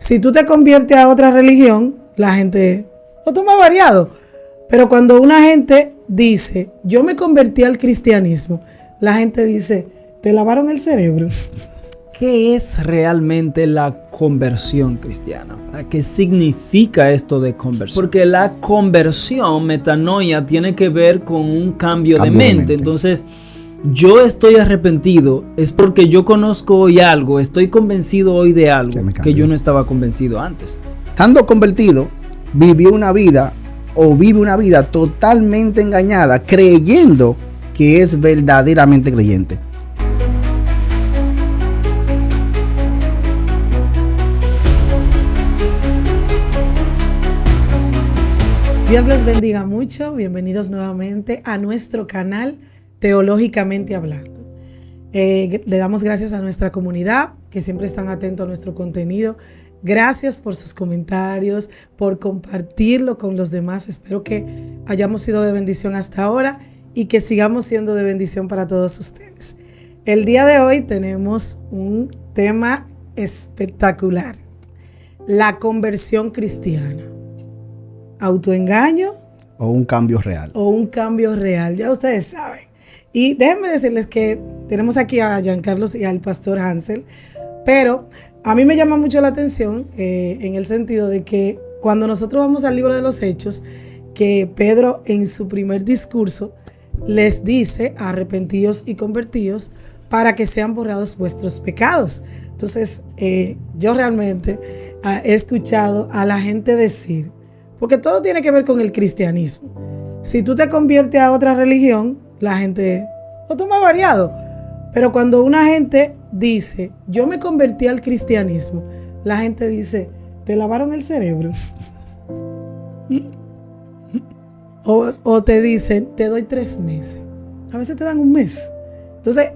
Si tú te conviertes a otra religión, la gente lo toma variado. Pero cuando una gente dice, yo me convertí al cristianismo, la gente dice, ¿te lavaron el cerebro? ¿Qué es realmente la conversión cristiana? ¿Qué significa esto de conversión? Porque la conversión, metanoia, tiene que ver con un cambio de mente. Entonces, yo estoy arrepentido, es porque yo conozco hoy algo, estoy convencido hoy de algo que yo no estaba convencido antes. Estando convertido, vive una vida totalmente engañada, creyendo que es verdaderamente creyente. Dios les bendiga mucho, bienvenidos nuevamente a nuestro canal Teológicamente Hablando. Le damos gracias a nuestra comunidad que siempre están atentos a nuestro contenido. Gracias por sus comentarios, por compartirlo con los demás. Espero que hayamos sido de bendición hasta ahora y que sigamos siendo de bendición para todos ustedes. El día de hoy tenemos un tema espectacular: la conversión cristiana. ¿Autoengaño? O un cambio real. O un cambio real, ya ustedes saben. Y déjenme decirles que tenemos aquí a Giancarlos y al pastor Hansel, pero a mí me llama mucho la atención en el sentido de que cuando nosotros vamos al libro de los Hechos, que Pedro en su primer discurso les dice: arrepentíos y convertíos para que sean borrados vuestros pecados. Entonces, yo realmente he escuchado a la gente decir, porque todo tiene que ver con el cristianismo, si tú te conviertes a otra religión, la gente lo toma variado. Pero cuando una gente dice, yo me convertí al cristianismo, la gente dice, ¿te lavaron el cerebro? O te dicen, te doy 3 meses. A veces te dan 1 mes. Entonces,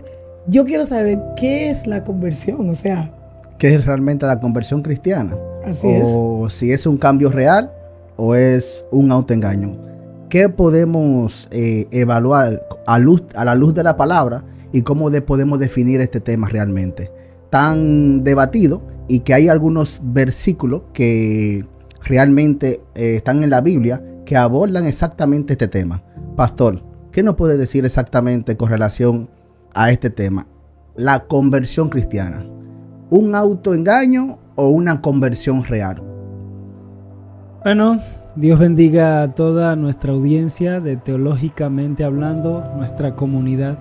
yo quiero saber qué es la conversión, o sea, ¿qué es realmente la conversión cristiana? Así es. O si es un cambio real o es un autoengaño. ¿Qué podemos evaluar a la luz de la palabra y cómo podemos definir este tema realmente? Tan debatido, y que hay algunos versículos que realmente están en la Biblia que abordan exactamente este tema. Pastor, ¿qué nos puede decir exactamente con relación a este tema? La conversión cristiana. ¿Un autoengaño o una conversión real? Bueno, Dios bendiga a toda nuestra audiencia de Teológicamente Hablando, nuestra comunidad.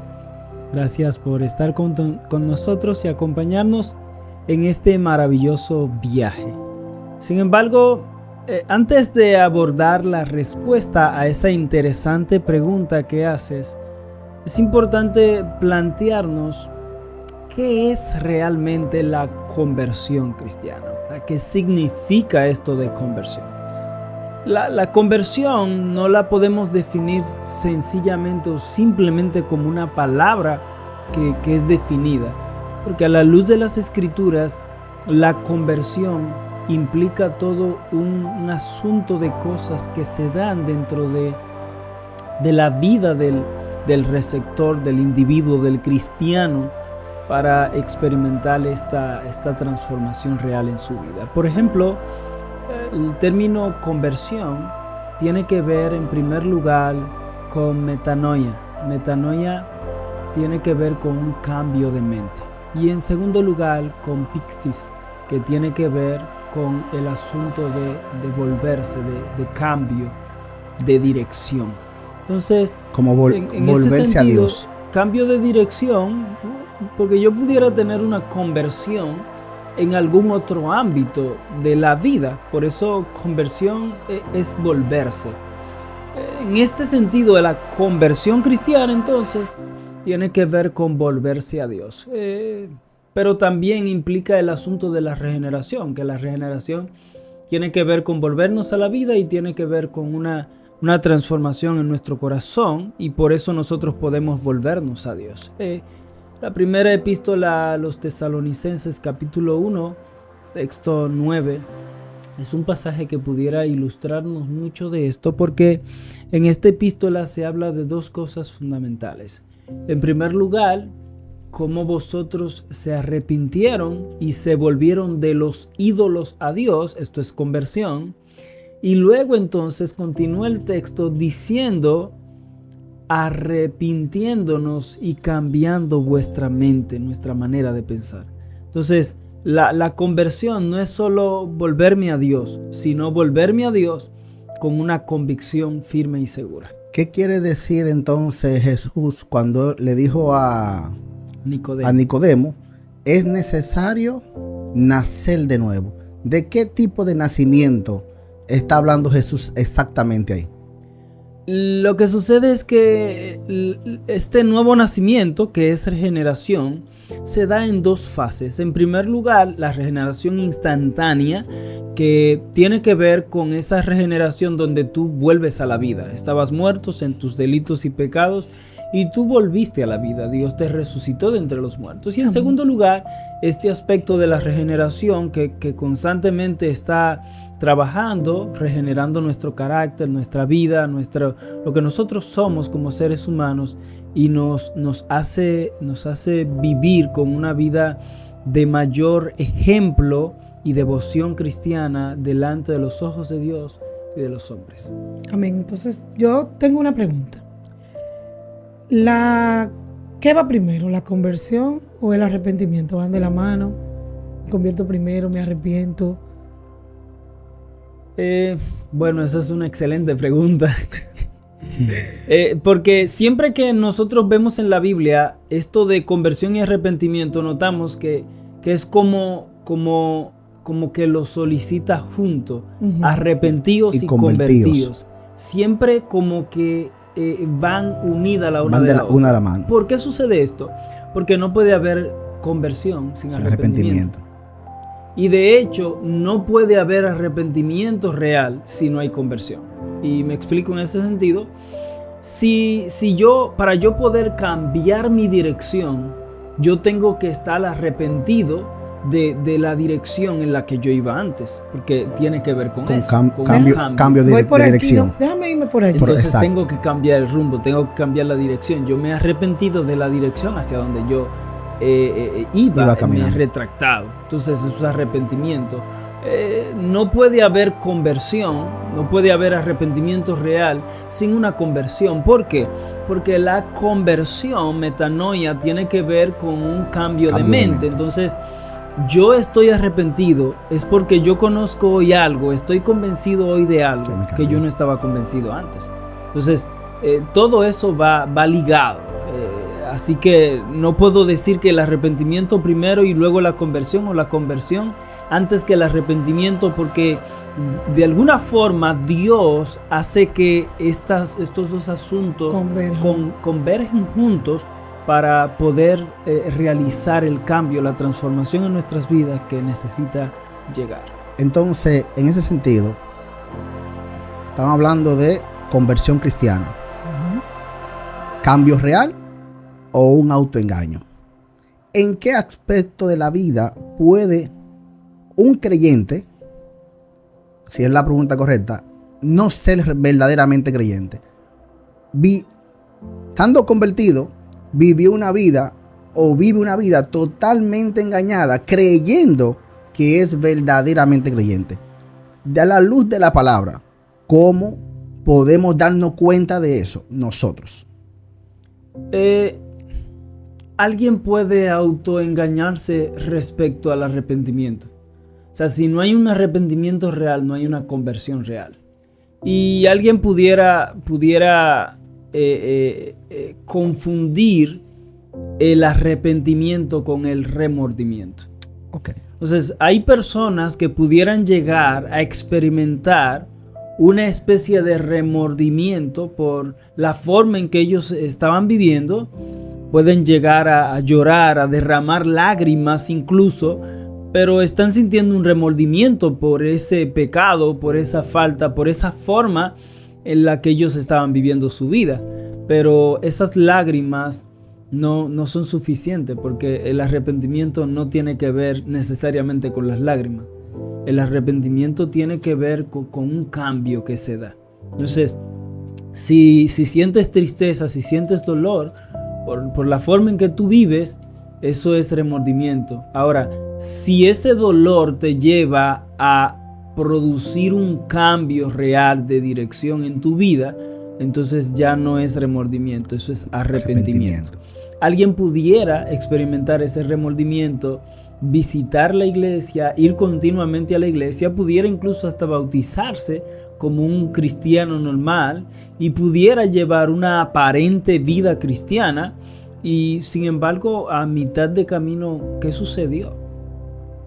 Gracias por estar con nosotros y acompañarnos en este maravilloso viaje. Sin embargo, antes de abordar la respuesta a esa interesante pregunta que haces, es importante plantearnos qué es realmente la conversión cristiana. ¿Qué significa esto de conversión? La conversión no la podemos definir sencillamente o simplemente como una palabra que es definida, porque a la luz de las Escrituras, la conversión implica todo un asunto de cosas que se dan dentro de la vida del receptor, del individuo, del cristiano, para experimentar esta transformación real en su vida. Por ejemplo, el término conversión tiene que ver en primer lugar con metanoia. Metanoia tiene que ver con un cambio de mente. Y en segundo lugar con pixis, que tiene que ver con el asunto de volverse, de cambio, de dirección. Entonces, como en volverse ese sentido, a Dios. Cambio de dirección, porque yo pudiera tener una conversión en algún otro ámbito de la vida. Por eso conversión es volverse. En este sentido, de la conversión cristiana, entonces, tiene que ver con volverse a Dios. Pero también implica el asunto de la regeneración, que la regeneración tiene que ver con volvernos a la vida y tiene que ver con una transformación en nuestro corazón, y por eso nosotros podemos volvernos a Dios. La primera epístola a los Tesalonicenses, capítulo 1, texto 9, es un pasaje que pudiera ilustrarnos mucho de esto, porque en esta epístola se habla de 2 cosas fundamentales. En primer lugar, cómo vosotros se arrepintieron y se volvieron de los ídolos a Dios, esto es conversión, y luego entonces continúa el texto diciendo, arrepintiéndonos y cambiando vuestra mente, nuestra manera de pensar. Entonces, la conversión no es solo volverme a Dios, sino volverme a Dios con una convicción firme y segura. ¿Qué quiere decir entonces Jesús cuando le dijo a Nicodemo, es necesario nacer de nuevo? ¿De qué tipo de nacimiento está hablando Jesús exactamente ahí? Lo que sucede es que este nuevo nacimiento, que es regeneración, se da en dos fases. En primer lugar, la regeneración instantánea, que tiene que ver con esa regeneración donde tú vuelves a la vida. Estabas muerto en tus delitos y pecados y tú volviste a la vida. Dios te resucitó de entre los muertos. Y en segundo lugar, este aspecto de la regeneración que constantemente está trabajando, regenerando nuestro carácter, nuestra vida, lo que nosotros somos como seres humanos, y nos hace vivir con una vida de mayor ejemplo y devoción cristiana delante de los ojos de Dios y de los hombres. Amén. Entonces yo tengo una pregunta. ¿Qué va primero? ¿La conversión o el arrepentimiento? ¿Van de la mano? ¿Me convierto primero? ¿Me arrepiento? Bueno, esa es una excelente pregunta. Porque siempre que nosotros vemos en la Biblia esto de conversión y arrepentimiento, notamos que es como que lo solicita junto, arrepentidos y convertidos. Siempre como que van unidas la una de la otra. Una a la mano. ¿Por qué sucede esto? Porque no puede haber conversión sin arrepentimiento. Y de hecho, no puede haber arrepentimiento real si no hay conversión. Y me explico en ese sentido. Para yo poder cambiar mi dirección, yo tengo que estar arrepentido de la dirección en la que yo iba antes, porque tiene que ver con eso. Cambio de dirección. No, déjame irme por aquí. Entonces tengo que cambiar el rumbo, tengo que cambiar la dirección. Yo me he arrepentido de la dirección hacia donde yo iba me he retractado. Entonces eso es arrepentimiento. No puede haber conversión, no puede haber arrepentimiento real sin una conversión. ¿Por qué? Porque la conversión, metanoia, tiene que ver con un cambio de mente. Entonces yo estoy arrepentido es porque yo conozco hoy algo, estoy convencido hoy de algo que yo no estaba convencido antes. Entonces todo eso va ligado. Así que no puedo decir que el arrepentimiento primero y luego la conversión, o la conversión antes que el arrepentimiento, porque de alguna forma Dios hace que estos dos asuntos convergen juntos para poder realizar el cambio, la transformación en nuestras vidas que necesita llegar. Entonces, en ese sentido, estamos hablando de conversión cristiana. ¿Cambio real o un autoengaño? ¿En qué aspecto de la vida puede un creyente, si es la pregunta correcta, no ser verdaderamente creyente? Estando convertido, vivió una vida o vive una vida totalmente engañada, creyendo que es verdaderamente creyente. A la luz de la palabra, ¿cómo podemos darnos cuenta de eso nosotros? Alguien puede autoengañarse respecto al arrepentimiento. O sea, si no hay un arrepentimiento real, no hay una conversión real. Y alguien pudiera confundir el arrepentimiento con el remordimiento. Okay. Entonces, hay personas que pudieran llegar a experimentar una especie de remordimiento por la forma en que ellos estaban viviendo. Pueden llegar a llorar, a derramar lágrimas incluso, pero están sintiendo un remordimiento por ese pecado, por esa falta, por esa forma en la que ellos estaban viviendo su vida. Pero esas lágrimas no son suficientes, porque el arrepentimiento no tiene que ver necesariamente con las lágrimas. El arrepentimiento tiene que ver con un cambio que se da. Entonces, si sientes tristeza, si sientes dolor por la forma en que tú vives, eso es remordimiento. Ahora, si ese dolor te lleva a producir un cambio real de dirección en tu vida, entonces ya no es remordimiento, eso es arrepentimiento. Alguien pudiera experimentar ese remordimiento, visitar la iglesia, ir continuamente a la iglesia, pudiera incluso hasta bautizarse como un cristiano normal y pudiera llevar una aparente vida cristiana, y sin embargo a mitad de camino, ¿qué sucedió?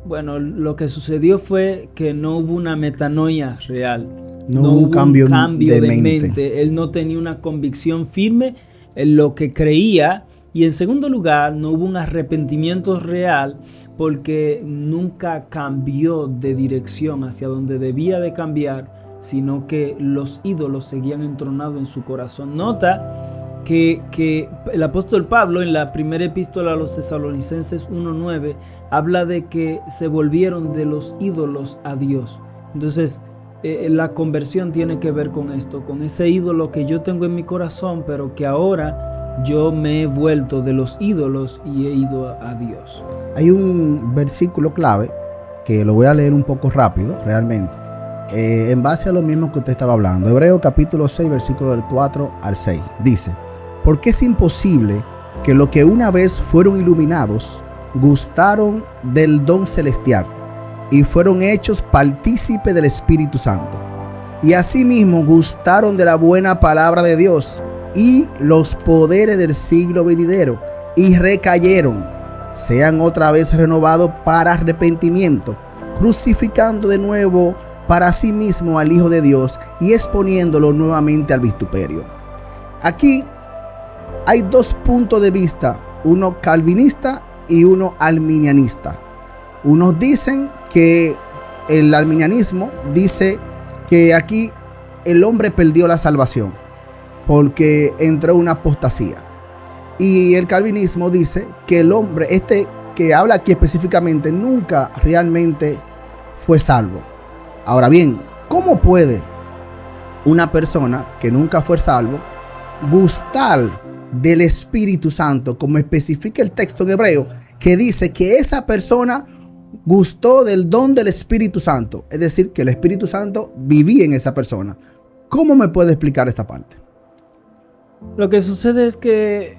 Bueno, lo que sucedió fue que no hubo una metanoia real. No hubo un cambio de mente. Él no tenía una convicción firme en lo que creía. Y en segundo lugar, no hubo un arrepentimiento real porque nunca cambió de dirección hacia donde debía de cambiar, sino que los ídolos seguían entronados en su corazón. Nota que el apóstol Pablo en la primera epístola a los Tesalonicenses 1:9 habla de que se volvieron de los ídolos a Dios. Entonces, la conversión tiene que ver con esto, con ese ídolo que yo tengo en mi corazón, pero que ahora yo me he vuelto de los ídolos y he ido a Dios. Hay un versículo clave que lo voy a leer un poco rápido, realmente, en base a lo mismo que usted estaba hablando. Hebreos capítulo 6, versículo del 4 al 6. Dice: porque es imposible que los que una vez fueron iluminados gustaron del don celestial y fueron hechos partícipes del Espíritu Santo, y asimismo gustaron de la buena palabra de Dios y los poderes del siglo venidero, y recayeron, sean otra vez renovados para arrepentimiento, crucificando de nuevo para sí mismo al Hijo de Dios y exponiéndolo nuevamente al vituperio. Aquí hay dos puntos de vista, uno calvinista y uno arminianista. Unos dicen que el arminianismo dice que aquí el hombre perdió la salvación porque entró en una apostasía. Y el calvinismo dice que el hombre, que habla aquí específicamente, nunca realmente fue salvo. Ahora bien, ¿cómo puede una persona que nunca fue salvo gustar del Espíritu Santo, como especifica el texto en hebreo, que dice que esa persona gustó del don del Espíritu Santo? Es decir, que el Espíritu Santo vivía en esa persona. ¿Cómo me puede explicar esta parte? Lo que sucede es que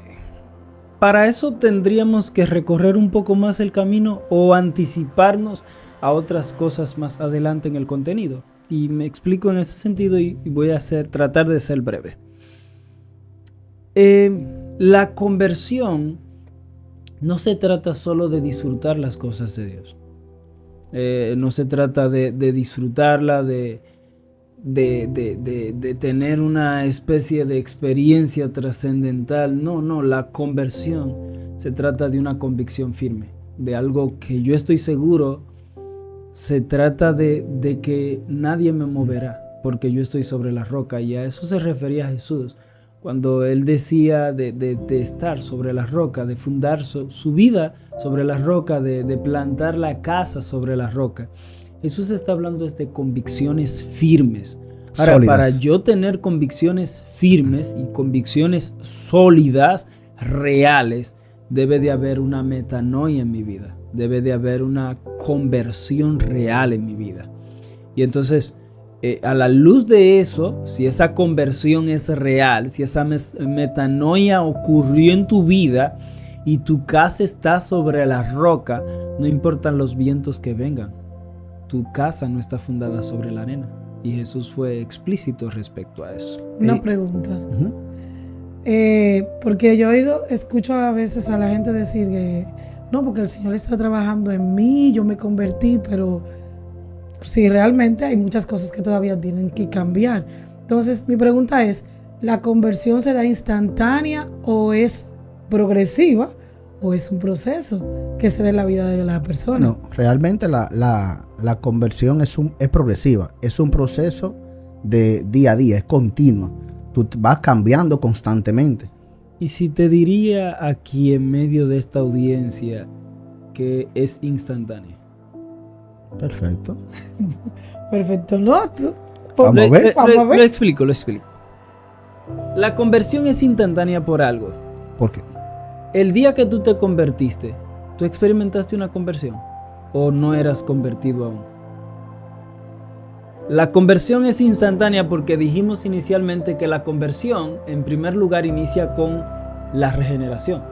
para eso tendríamos que recorrer un poco más el camino o anticiparnos a otras cosas más adelante en el contenido. Y me explico en ese sentido y voy a tratar de ser breve. La conversión no se trata solo de disfrutar las cosas de Dios. No se trata de disfrutarla, de tener una especie de experiencia trascendental. No, la conversión se trata de una convicción firme, de algo que yo estoy seguro. Se trata de que nadie me moverá porque yo estoy sobre la roca, y a eso se refería Jesús cuando él decía de estar sobre la roca, de fundar su vida sobre la roca, de plantar la casa sobre la roca. Jesús está hablando de convicciones firmes. Ahora, sólidas. Para yo tener convicciones firmes y convicciones sólidas, reales, debe de haber una metanoia en mi vida. Debe de haber una conversión real en mi vida. Y entonces, a la luz de eso, si esa conversión es real, si esa metanoia ocurrió en tu vida y tu casa está sobre la roca, no importan los vientos que vengan, tu casa no está fundada sobre la arena. Y Jesús fue explícito respecto a eso. Una pregunta. Porque yo escucho a veces a la gente decir que no, porque el Señor está trabajando en mí, yo me convertí, pero sí, realmente hay muchas cosas que todavía tienen que cambiar. Entonces, mi pregunta es, ¿la conversión se da instantánea o es progresiva o es un proceso que se da en la vida de la persona? No, realmente la conversión es progresiva, es un proceso de día a día, es continuo. Tú vas cambiando constantemente. Y si te diría aquí en medio de esta audiencia que es instantánea. Perfecto. Perfecto, ¿no? Vamos a ver. Lo explico. La conversión es instantánea por algo. ¿Por qué? El día que tú te convertiste, ¿Tú experimentaste una conversión o no eras convertido aún? La conversión es instantánea porque dijimos inicialmente que la conversión en primer lugar inicia con la regeneración,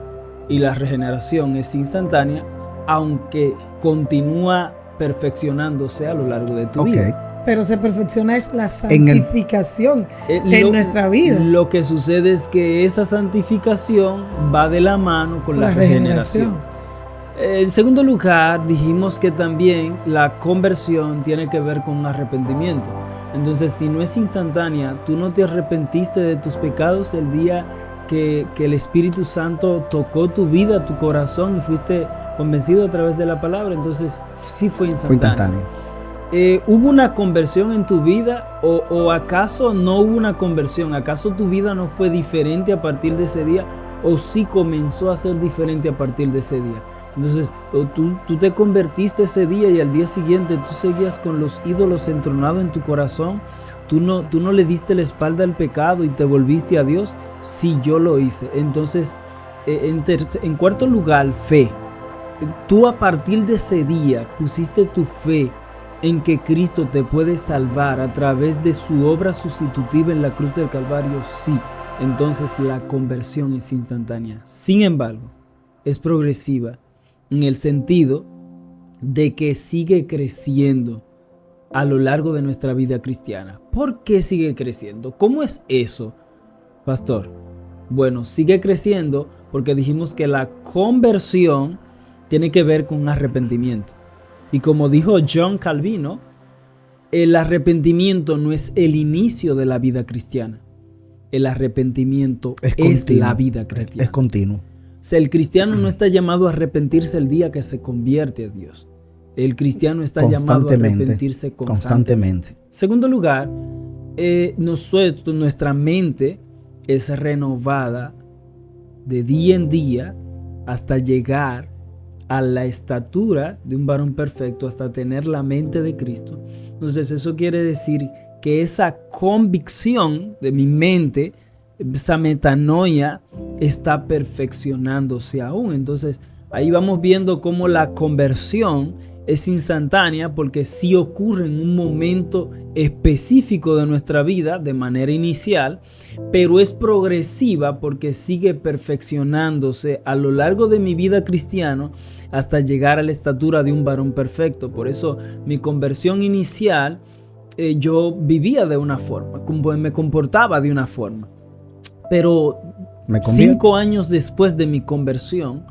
y la regeneración es instantánea aunque continúa perfeccionándose a lo largo de tu vida. Pero se perfecciona es la santificación en nuestra vida. Lo que sucede es que esa santificación va de la mano con la regeneración. En segundo lugar, dijimos que también la conversión tiene que ver con arrepentimiento. Entonces, si no es instantánea, tú no te arrepentiste de tus pecados el día que el Espíritu Santo tocó tu vida, tu corazón, y fuiste convencido a través de la palabra, entonces sí fue instantáneo. ¿Hubo una conversión en tu vida o acaso no hubo una conversión? ¿Acaso tu vida no fue diferente a partir de ese día o sí comenzó a ser diferente a partir de ese día? Entonces tú te convertiste ese día y al día siguiente tú seguías con los ídolos entronados en tu corazón. ¿Tú no le diste la espalda al pecado y te volviste a Dios? Sí, yo lo hice. Entonces, en cuarto lugar, fe. Tú a partir de ese día pusiste tu fe en que Cristo te puede salvar a través de su obra sustitutiva en la cruz del Calvario. Sí, entonces la conversión es instantánea. Sin embargo, es progresiva en el sentido de que sigue creciendo a lo largo de nuestra vida cristiana. ¿Por qué sigue creciendo? ¿Cómo es eso, pastor? Bueno, sigue creciendo porque dijimos que la conversión tiene que ver con arrepentimiento. Y como dijo John Calvino, el arrepentimiento no es el inicio de la vida cristiana. El arrepentimiento es la vida cristiana. Es continuo. O sea, el cristiano no está llamado a arrepentirse el día que se convierte a Dios. El cristiano está llamado a arrepentirse constantemente. Segundo lugar, nuestra mente es renovada de día en día hasta llegar a la estatura de un varón perfecto, hasta tener la mente de Cristo. Entonces eso quiere decir que esa convicción de mi mente, esa metanoia, está perfeccionándose aún. Entonces ahí vamos viendo cómo la conversión es instantánea porque sí ocurre en un momento específico de nuestra vida de manera inicial, pero es progresiva porque sigue perfeccionándose a lo largo de mi vida cristiana hasta llegar a la estatura de un varón perfecto. Por eso mi conversión inicial, yo vivía de una forma, me comportaba de una forma, pero 5 años después de mi conversión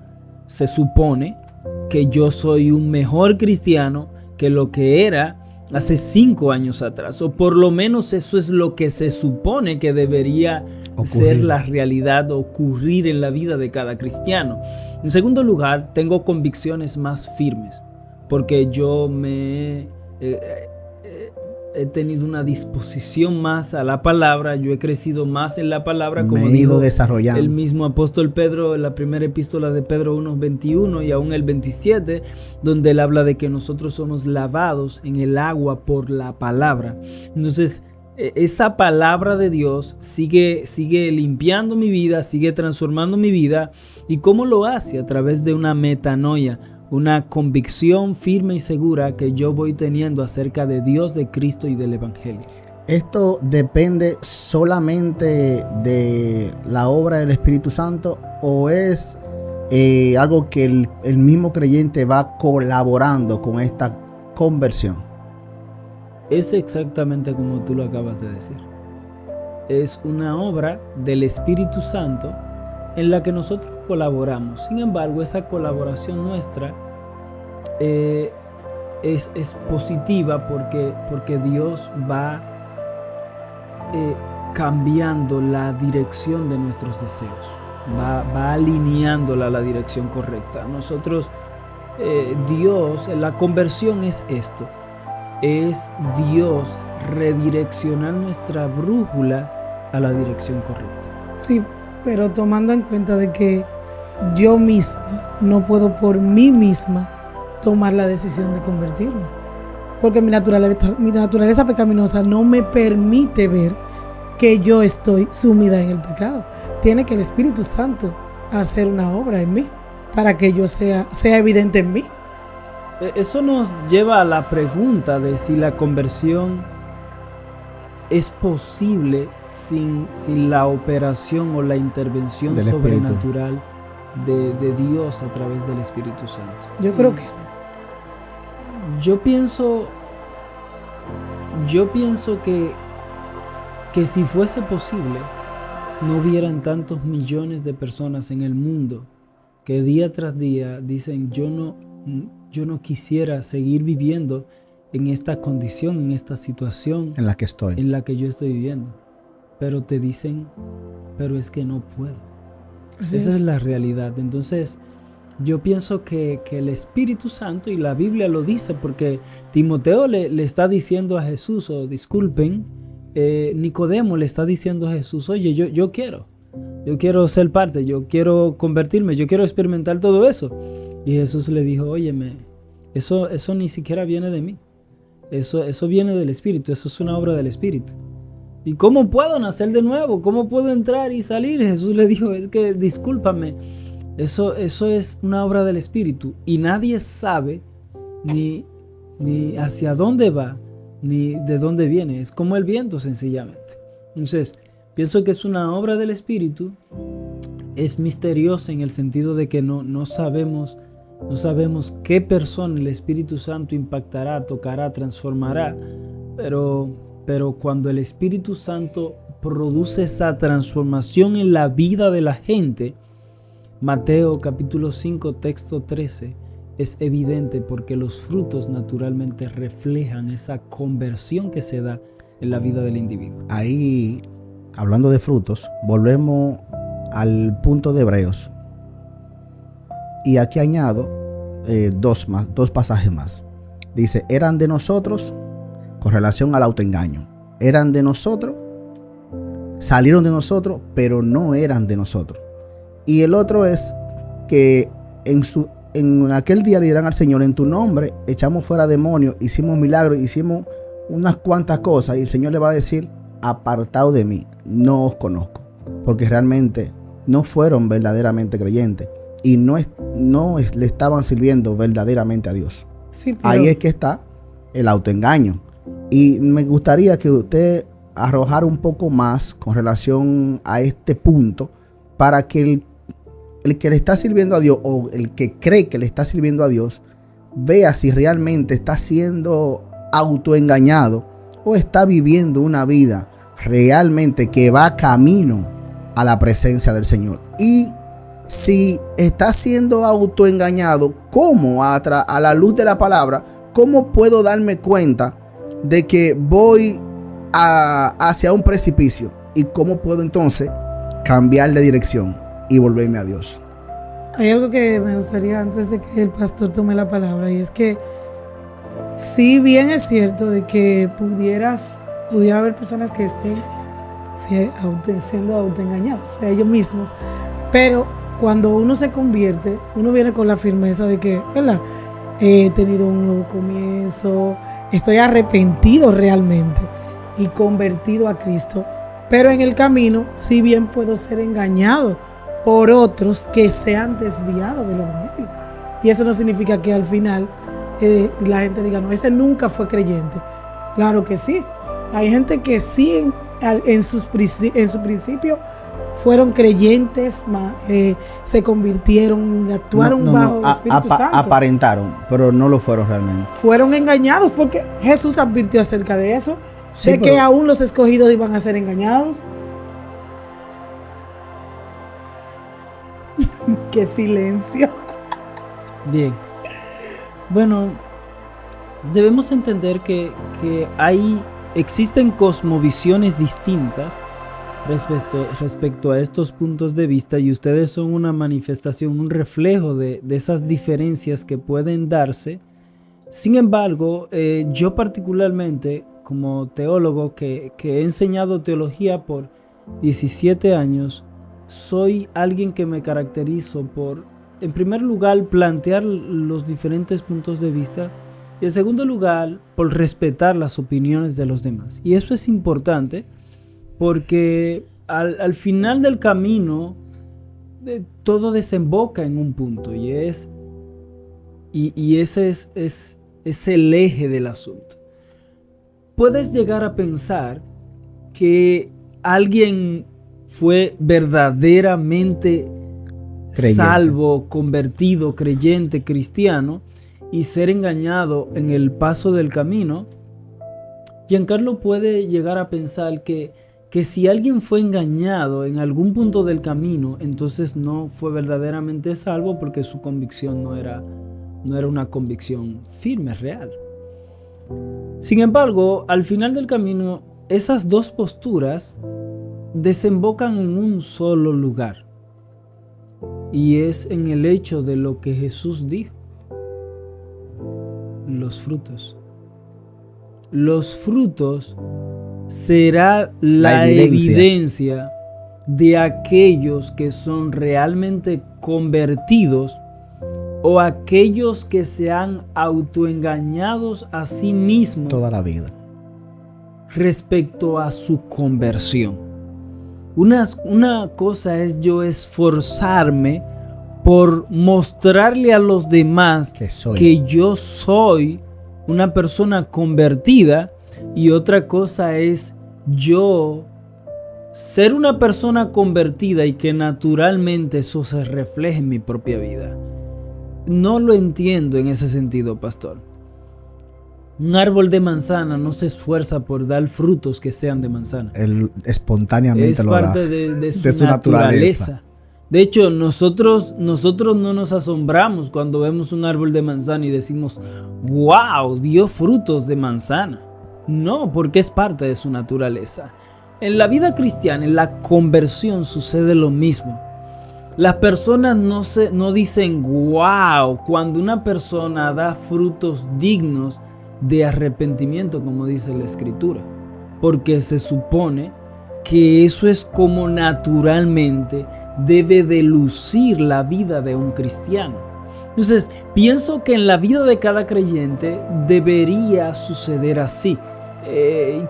se supone que yo soy un mejor cristiano que lo que era hace 5 años atrás, o por lo menos eso es lo que se supone que debería ser la realidad, ocurrir en la vida de cada cristiano. En segundo lugar, tengo convicciones más firmes, porque yo he tenido una disposición más a la palabra, yo he crecido más en la palabra, como dijo el mismo apóstol Pedro en la primera epístola de Pedro 1:21 y aún el 27, donde él habla de que nosotros somos lavados en el agua por la palabra. Entonces esa palabra de Dios sigue limpiando mi vida, sigue transformando mi vida. ¿Y cómo lo hace? A través de una metanoia, una convicción firme y segura que yo voy teniendo acerca de Dios, de Cristo y del Evangelio. ¿Esto depende solamente de la obra del Espíritu Santo o es algo que el mismo creyente va colaborando con esta conversión? Es exactamente como tú lo acabas de decir. Es una obra del Espíritu Santo en la que nosotros colaboramos. Sin embargo, esa colaboración nuestra es positiva porque Dios va cambiando la dirección de nuestros deseos, va alineándola a la dirección correcta. Nosotros, Dios, la conversión es esto, es Dios redireccionar nuestra brújula a la dirección correcta. Sí, pero tomando en cuenta de que yo misma no puedo por mí misma tomar la decisión de convertirme, porque mi naturaleza pecaminosa no me permite ver que yo estoy sumida en el pecado. Tiene que el Espíritu Santo hacer una obra en mí para que yo sea evidente en mí. Eso nos lleva a la pregunta de si la conversión es posible sin la operación o la intervención Del sobrenatural de Dios a través del Espíritu Santo. Yo creo que no. Yo pienso que si fuese posible, no hubieran tantos millones de personas en el mundo que día tras día dicen yo no quisiera seguir viviendo en esta condición, en esta situación En la que estoy. en la que yo estoy viviendo. Pero te dicen, pero es que no puedo. Así Esa es. es la realidad. Entonces, yo pienso que el Espíritu Santo, y la Biblia lo dice, porque Timoteo le está diciendo a Jesús, o disculpen, Nicodemo le está diciendo a Jesús, oye, yo quiero ser parte, yo quiero convertirme, yo quiero experimentar todo eso. Y Jesús le dijo, óyeme, eso ni siquiera viene de mí. Eso viene del Espíritu, eso es una obra del Espíritu. ¿Y cómo puedo nacer de nuevo? ¿Cómo puedo entrar y salir? Jesús le dijo, es que discúlpame, eso es una obra del Espíritu. Y nadie sabe ni hacia dónde va, ni de dónde viene. Es como el viento, sencillamente. Entonces, pienso que es una obra del Espíritu. Es misteriosa en el sentido de que no sabemos qué persona el Espíritu Santo impactará, tocará, transformará, pero cuando el Espíritu Santo produce esa transformación en la vida de la gente, Mateo capítulo 5, texto 13, es evidente porque los frutos naturalmente reflejan esa conversión que se da en la vida del individuo. Ahí, hablando de frutos, volvemos al punto de Hebreos. Y aquí añado dos pasajes más. Dice, eran de nosotros, con relación al autoengaño. Eran de nosotros, salieron de nosotros, pero no eran de nosotros. Y el otro es que en aquel día le dirán al Señor, en tu nombre echamos fuera demonios, hicimos milagros, hicimos unas cuantas cosas. Y el Señor le va a decir, apartado de mí, no os conozco. Porque realmente no fueron verdaderamente creyentes y no le estaban sirviendo verdaderamente a Dios. Sí, pero Ahí es que está el autoengaño. Y me gustaría que usted arrojara un poco más con relación a este punto para que el que le está sirviendo a Dios o el que cree que le está sirviendo a Dios vea si realmente está siendo autoengañado o está viviendo una vida realmente que va camino a la presencia del Señor. Y si está siendo autoengañado, ¿cómo a la luz de la palabra, cómo puedo darme cuenta de que voy hacia un precipicio? ¿Y cómo puedo entonces cambiar de dirección y volverme a Dios? hay algo que me gustaría antes de que el pastor tome la palabra, y es que si bien es cierto de que pudiera haber personas que estén siendo autoengañados a ellos mismos, pero cuando uno se convierte, uno viene con la firmeza de que, ¿verdad? He tenido un nuevo comienzo, estoy arrepentido realmente y convertido a Cristo, pero en el camino, si bien puedo ser engañado por otros que se han desviado del evangelio, y eso no significa que al final la gente diga, no, ese nunca fue creyente. Claro que sí, hay gente que sí en su principio fueron creyentes, se convirtieron, actuaron bajo el Espíritu Santo. Aparentaron, pero no lo fueron realmente. Fueron engañados porque Jesús advirtió acerca de eso, Sí, de que aún los escogidos iban a ser engañados. ¡Qué silencio! Bien. Bueno, debemos entender que existen cosmovisiones distintas respecto a estos puntos de vista, y ustedes son una manifestación, un reflejo de esas diferencias que pueden darse. Sin embargo, yo particularmente, como teólogo que he enseñado teología por 17 años, soy alguien que me caracterizo por, en primer lugar, plantear los diferentes puntos de vista, y en segundo lugar, por respetar las opiniones de los demás. Y eso es importante porque al final del camino todo desemboca en un punto y ese es el eje del asunto. Puedes llegar a pensar que alguien fue verdaderamente Creyente, salvo, convertido, creyente, cristiano, y ser engañado en el paso del camino. Giancarlo puede llegar a pensar que si alguien fue engañado en algún punto del camino, entonces no fue verdaderamente salvo porque su convicción no era una convicción firme, real. Sin embargo, al final del camino, esas dos posturas desembocan en un solo lugar, y es en el hecho de lo que Jesús dijo: los frutos. Los frutos será la evidencia de aquellos que son realmente convertidos o aquellos que se han autoengañados a sí mismos toda la vida respecto a su conversión. Una cosa es yo esforzarme por mostrarle a los demás que yo soy una persona convertida, y otra cosa es yo ser una persona convertida y que naturalmente eso se refleje en mi propia vida. No lo entiendo en ese sentido, pastor. Un árbol de manzana no se esfuerza por dar frutos que sean de manzana. Él espontáneamente lo da. Es parte de su naturaleza. De hecho, nosotros no nos asombramos cuando vemos un árbol de manzana y decimos: ¡wow! Dio frutos de manzana. No, porque es parte de su naturaleza. En la vida cristiana, en la conversión, sucede lo mismo. Las personas no dicen wow cuando una persona da frutos dignos de arrepentimiento, como dice la Escritura, porque se supone que eso es como naturalmente debe de lucir la vida de un cristiano. Entonces, pienso que en la vida de cada creyente debería suceder así.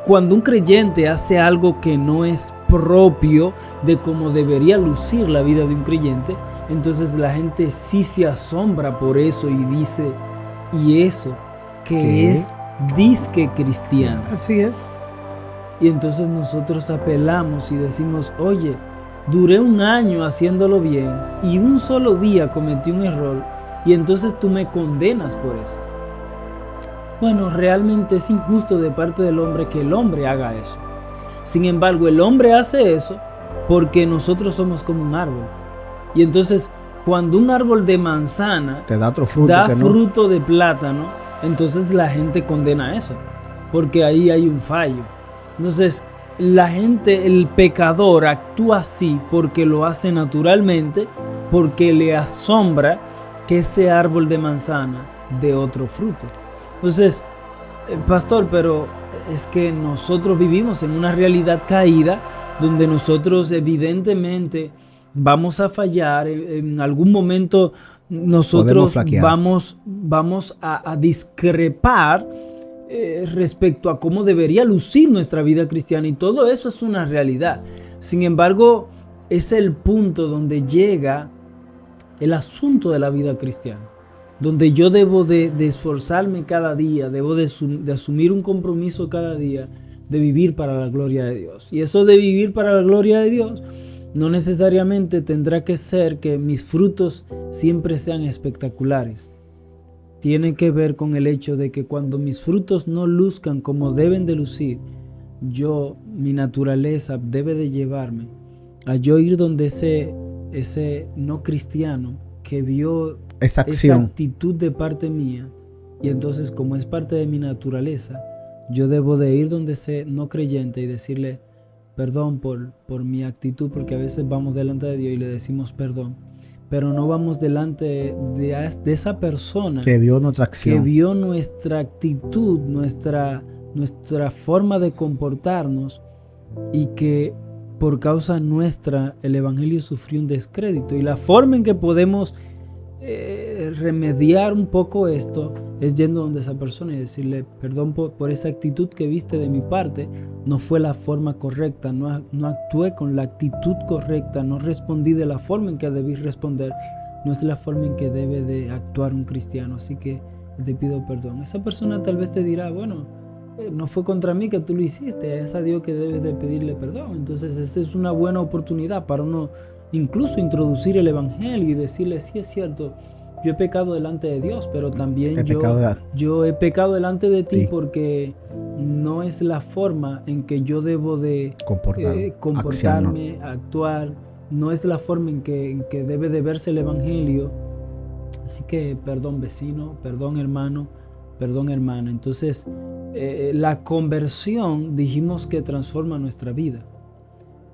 Cuando un creyente hace algo que no es propio de cómo debería lucir la vida de un creyente, entonces la gente sí se asombra por eso y dice: ¿y eso qué es disque cristiano? Así es. Y entonces nosotros apelamos y decimos: oye, duré un año haciéndolo bien y un solo día cometí un error, y entonces tú me condenas por eso. Bueno, realmente es injusto de parte del hombre que el hombre haga eso. Sin embargo, el hombre hace eso porque nosotros somos como un árbol. Y entonces, cuando un árbol de manzana te da otro fruto, fruto de plátano, entonces la gente condena eso, porque ahí hay un fallo. Entonces, la gente, el pecador, actúa así porque lo hace naturalmente, porque le asombra que ese árbol de manzana dé otro fruto. Entonces, pastor, pero es que nosotros vivimos en una realidad caída donde nosotros evidentemente vamos a fallar, en algún momento nosotros vamos a discrepar respecto a cómo debería lucir nuestra vida cristiana, y todo eso es una realidad. Sin embargo, es el punto donde llega el asunto de la vida cristiana, donde yo debo de esforzarme cada día, debo de asumir un compromiso cada día de vivir para la gloria de Dios. Y eso de vivir para la gloria de Dios no necesariamente tendrá que ser que mis frutos siempre sean espectaculares. Tiene que ver con el hecho de que cuando mis frutos no luzcan como deben de lucir, mi naturaleza debe de llevarme a yo ir donde ese no cristiano que vio esa actitud de parte mía, y entonces, como es parte de mi naturaleza, yo debo de ir donde ese no creyente y decirle perdón por mi actitud, porque a veces vamos delante de Dios y le decimos perdón, pero no vamos delante de esa persona que vio nuestra acción, que vio nuestra actitud, nuestra forma de comportarnos, y que por causa nuestra el evangelio sufrió un descrédito. Y la forma en que podemos remediar un poco esto es yendo donde esa persona y decirle: perdón por esa actitud que viste de mi parte, no fue la forma correcta, no actué con la actitud correcta, no respondí de la forma en que debí responder, no es la forma en que debe de actuar un cristiano, así que te pido perdón. Esa persona tal vez te dirá: bueno, no fue contra mí que tú lo hiciste, es a Dios que debes de pedirle perdón. Entonces esa es una buena oportunidad para uno incluso introducir el evangelio y decirle: sí, es cierto, yo he pecado delante de Dios, pero también yo he pecado delante de ti, sí, porque no es la forma en que yo debo de comportarme, actuar, no es la forma en que debe de verse el evangelio. Así que perdón vecino, perdón hermano, perdón hermana. Entonces la conversión dijimos que transforma nuestra vida.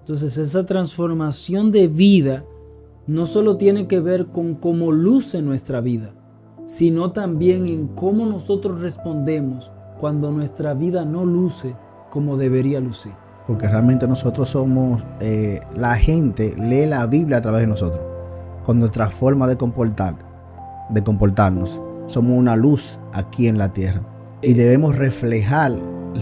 Entonces esa transformación de vida no solo tiene que ver con cómo luce nuestra vida, sino también en cómo nosotros respondemos cuando nuestra vida no luce como debería lucir. Porque realmente nosotros somos, la gente lee la Biblia a través de nosotros, con nuestra forma de comportarnos. Somos una luz aquí en la tierra y debemos reflejar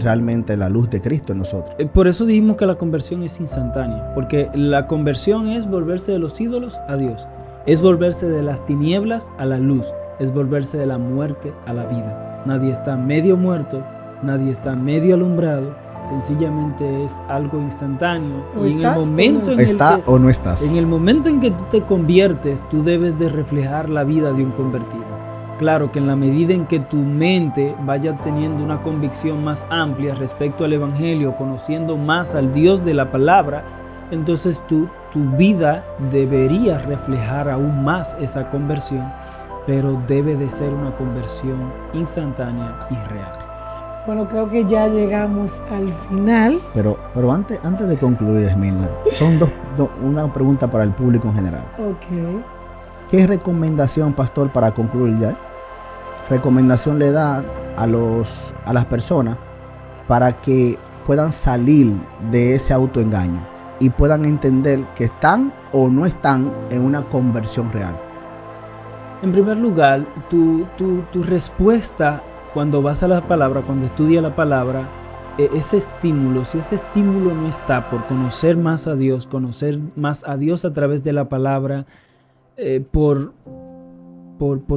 realmente la luz de Cristo en nosotros. Por eso dijimos que la conversión es instantánea, porque la conversión es volverse de los ídolos a Dios, es volverse de las tinieblas a la luz, es volverse de la muerte a la vida. Nadie está medio muerto, nadie está medio alumbrado, sencillamente es algo instantáneo. O y en el momento en el momento en que tú te conviertes, tú debes de reflejar la vida de un convertido. Claro que en la medida en que tu mente vaya teniendo una convicción más amplia respecto al evangelio, conociendo más al Dios de la palabra, entonces tu vida debería reflejar aún más esa conversión, pero debe de ser una conversión instantánea y real. Bueno, creo que ya llegamos al final. Pero antes de concluir, Esmirna, son una pregunta para el público en general. Ok. ¿Qué recomendación, pastor, para concluir ya? Recomendación le da a las personas para que puedan salir de ese autoengaño y puedan entender que están o no están en una conversión real? En primer lugar, tu respuesta cuando vas a la palabra, cuando estudias la palabra, ese estímulo, si ese estímulo no está por conocer más a Dios a través de la palabra, por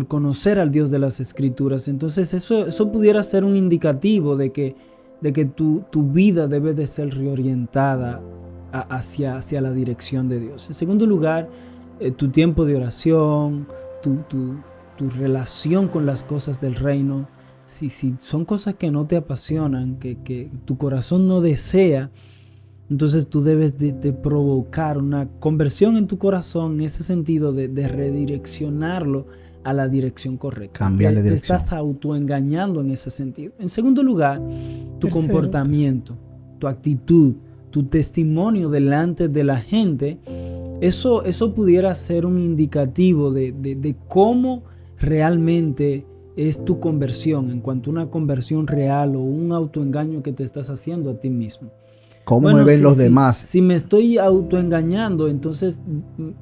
conocer al Dios de las Escrituras, entonces eso pudiera ser un indicativo de que tu vida debe de ser reorientada hacia la dirección de Dios. En segundo lugar, tu tiempo de oración, tu relación con las cosas del reino, si son cosas que no te apasionan, que tu corazón no desea, entonces tú debes de provocar una conversión en tu corazón, en ese sentido de redireccionarlo a la dirección correcta. Cambiarle dirección. Te estás autoengañando en ese sentido. En segundo lugar, tu comportamiento, tu actitud, tu testimonio delante de la gente, eso pudiera ser un indicativo de cómo realmente es tu conversión, en cuanto a una conversión real o un autoengaño que te estás haciendo a ti mismo. ¿Cómo me ven los demás? Si me estoy autoengañando, entonces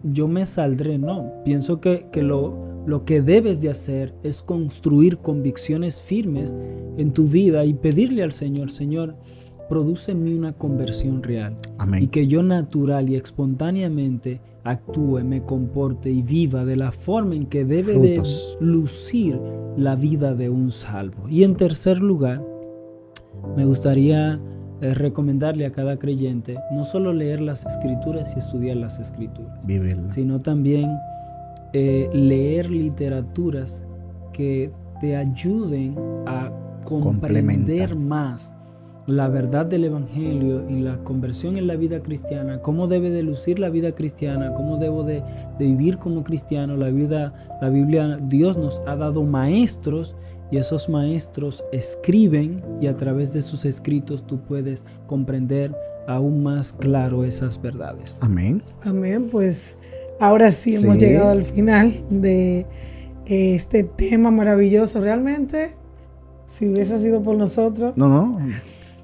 yo me saldré. No, pienso que lo que debes de hacer es construir convicciones firmes en tu vida y pedirle al Señor: Señor, produce en mí una conversión real. Amén. Y que yo natural y espontáneamente actúe, me comporte y viva de la forma en que debe de lucir la vida de un salvo. Y en tercer lugar, me gustaría recomendarle a cada creyente no solo leer las Escrituras y estudiar las Escrituras, sino también leer literaturas que te ayuden a comprender más la verdad del evangelio y la conversión en la vida cristiana, cómo debe de lucir la vida cristiana, cómo debo de vivir como cristiano. La Biblia, Dios nos ha dado maestros y esos maestros escriben, y a través de sus escritos tú puedes comprender aún más claro esas verdades. Amén. Amén. Pues ahora sí hemos llegado al final de este tema maravilloso. Realmente, si hubiese sido por nosotros. No.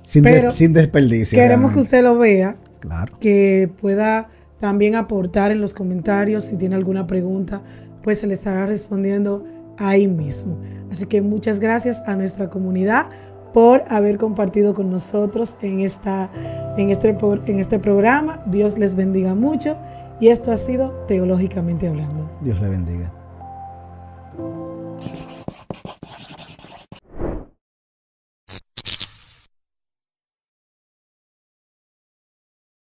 Sin desperdicio. Queremos que usted lo vea. Claro. Que pueda también aportar en los comentarios si tiene alguna pregunta pues se le estará respondiendo ahí mismo. Así que muchas gracias a nuestra comunidad por haber compartido con nosotros en este programa. Dios les bendiga mucho y esto ha sido Teológicamente Hablando. Dios le bendiga.